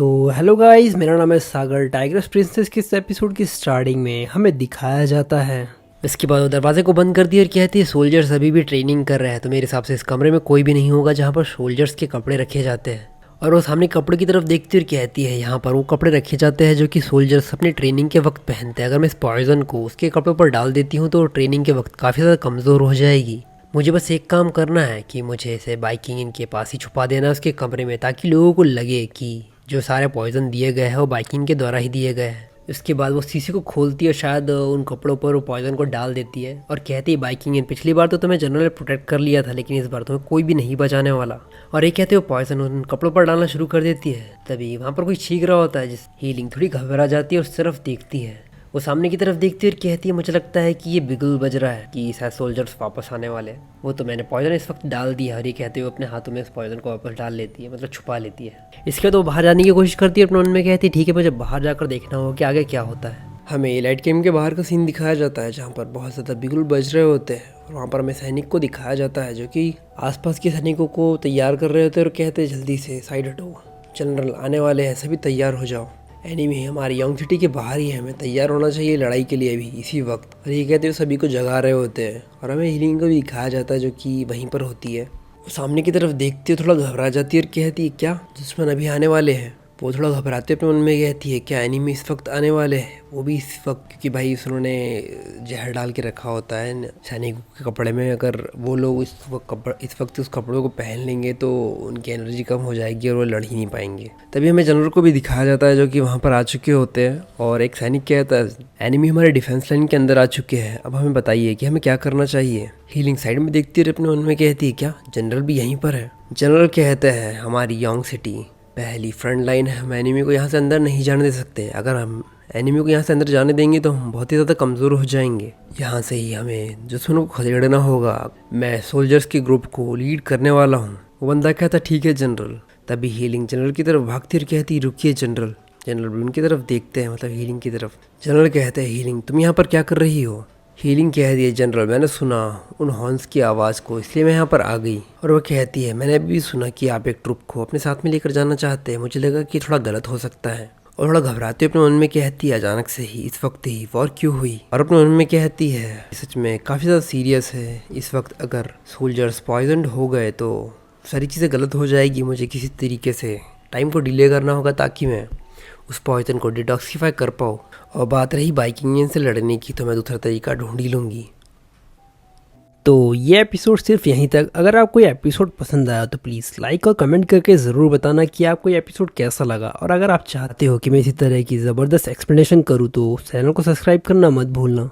तो hello guys, मेरा नाम है सागर। टाइग्रेस प्रिंसेस के इस एपिसोड की स्टार्टिंग में हमें दिखाया जाता है। इसके बाद वो दरवाजे को बंद कर दिया और कहती है सोल्जर्स अभी भी ट्रेनिंग कर रहे हैं, तो मेरे हिसाब से इस कमरे में कोई भी नहीं होगा जहाँ पर सोल्जर्स के कपड़े रखे जाते हैं। और वो सामने कपड़े की तरफ देखती और कहती है यहाँ पर वो कपड़े रखे जाते हैं जो कि सोल्जर्स अपनी ट्रेनिंग के वक्त पहनते हैं। अगर मैं इस पॉइजन को उसके कपड़े पर डाल देती हूँ तो ट्रेनिंग के वक्त काफ़ी ज़्यादा कमज़ोर हो जाएगी। मुझे बस एक काम करना है कि मुझे इसे बाइकिंग इनके पास ही छुपा देना उसके कमरे में, ताकि लोगों को लगे कि जो सारे पॉइजन दिए गए हैं वो बाइकिंग के द्वारा ही दिए गए हैं। उसके बाद वो शीशे को खोलती है और शायद उन कपड़ों पर वो पॉइजन को डाल देती है और कहती है बाइकिंग इन, पिछली बार तो तुम्हें जनरल प्रोटेक्ट कर लिया था, लेकिन इस बार तुम्हें कोई भी नहीं बचाने वाला। और ये कहते हो पॉइजन उन कपड़ों पर डालना शुरू कर देती है। तभी वहाँ पर कोई छींक रहा होता है, जिस हीलिंग थोड़ी घबरा जाती है, उस तरफ देखती है। वो सामने की तरफ देखती है और कहती है मुझे लगता है कि ये बिगुल बज रहा है कि शायद सोल्जर्स वापस आने वाले हैं। वो तो मैंने पॉइजन इस वक्त डाल दिया। और ये कहते हुए अपने हाथों में इस पॉइजन को वापस डाल लेती है, मतलब छुपा लेती है। इसके बाद वो बाहर जाने की कोशिश करती है, अपने मन में कहती है ठीक है मुझे बाहर जाकर देखना होगा कि आगे क्या होता है। हमें लाइट कैम्प के बाहर का सीन दिखाया जाता है जहाँ पर बहुत ज़्यादा बिगुल बज रहे होते हैं। और वहाँ पर हमें सैनिक को दिखाया जाता है जो कि आसपास के सैनिकों को तैयार कर रहे होते हैं और कहते हैं जल्दी से साइड हटो, जनरल आने वाले हैं, सभी तैयार हो जाओ। एनिमी हमारी यंग सिटी के बाहर ही है, हमें तैयार होना चाहिए लड़ाई के लिए भी इसी वक्त। और ये कहते हुए सभी को जगा रहे होते हैं और हमें हीलिंग को भी दिखाया जाता है जो कि वहीं पर होती है। वो सामने की तरफ देखती है, थोड़ा घबरा जाती है और कहती है क्या दुश्मन अभी आने वाले हैं। वो थोड़ा घबराते अपने मन में कहती है क्या एनिमी इस वक्त आने वाले हैं, वो भी इस वक्त, क्योंकि भाई उन्होंने जहर डाल के रखा होता है सैनिकों के कपड़े में। अगर वो लोग इस वक्त उस कपड़ों को पहन लेंगे तो उनकी एनर्जी कम हो जाएगी और वो लड़ ही नहीं पाएंगे। तभी हमें जनरल को भी दिखाया जाता है जो कि वहाँ पर आ चुके होते हैं। और एक सैनिक कहता है एनिमी हमारे डिफेंस लाइन के अंदर आ चुके हैं, अब हमें बताइए कि हमें क्या करना चाहिए। हीलिंग साइड में देखती है अपने मन में कहती है क्या जनरल भी यहीं पर है। जनरल कहते हैं हमारी यंग सिटी पहली फ्रंट लाइन है, हम एनिमी को यहाँ से अंदर नहीं जाने दे सकते। अगर हम एनिमी को यहाँ से अंदर जाने देंगे तो हम बहुत ही ज़्यादा कमज़ोर हो जाएंगे। यहाँ से ही हमें दुश्मनों को खदेड़ना होगा। मैं सोल्जर्स के ग्रुप को लीड करने वाला हूँ। वो बंदा कहता ठीक है जनरल। तभी हीलिंग जनरल की तरफ भागती और कहती रुकिए जनरल। जनरल भी उनकी तरफ देखते हैं, मतलब हीलिंग की तरफ। जनरल कहते हैं हीलिंग तुम यहाँ पर क्या कर रही हो। हीलिंग कह रही है जनरल मैंने सुना उन हॉर्न्स की आवाज़ को, इसलिए मैं यहाँ पर आ गई। और वो कहती है मैंने भी सुना कि आप एक ट्रुप को अपने साथ में लेकर जाना चाहते हैं, मुझे लगा कि थोड़ा गलत हो सकता है। और थोड़ा घबराते अपने मन में कहती है अचानक से ही इस वक्त ही वॉर क्यों हुई। और अपने मन में कहती है सच में काफ़ी ज़्यादा सीरियस है इस वक्त। अगर सोल्जर्स पॉइजन्ड हो गए तो सारी चीज़ें गलत हो जाएगी। मुझे किसी तरीके से टाइम को डिले करना होगा ताकि मैं उस पॉइजन को डिटॉक्सिफाई कर पाऊँ। और बात रही बाइकिंग से लड़ने की, तो मैं दूसरा तरीका ढूंढ ही लूँगी। तो ये एपिसोड सिर्फ यहीं तक। अगर आपको ये एपिसोड पसंद आया तो प्लीज़ लाइक और कमेंट करके ज़रूर बताना कि आपको ये एपिसोड कैसा लगा। और अगर आप चाहते हो कि मैं इसी तरह की ज़बरदस्त एक्सप्लेनेशन करूँ तो चैनल को सब्सक्राइब करना मत भूलना।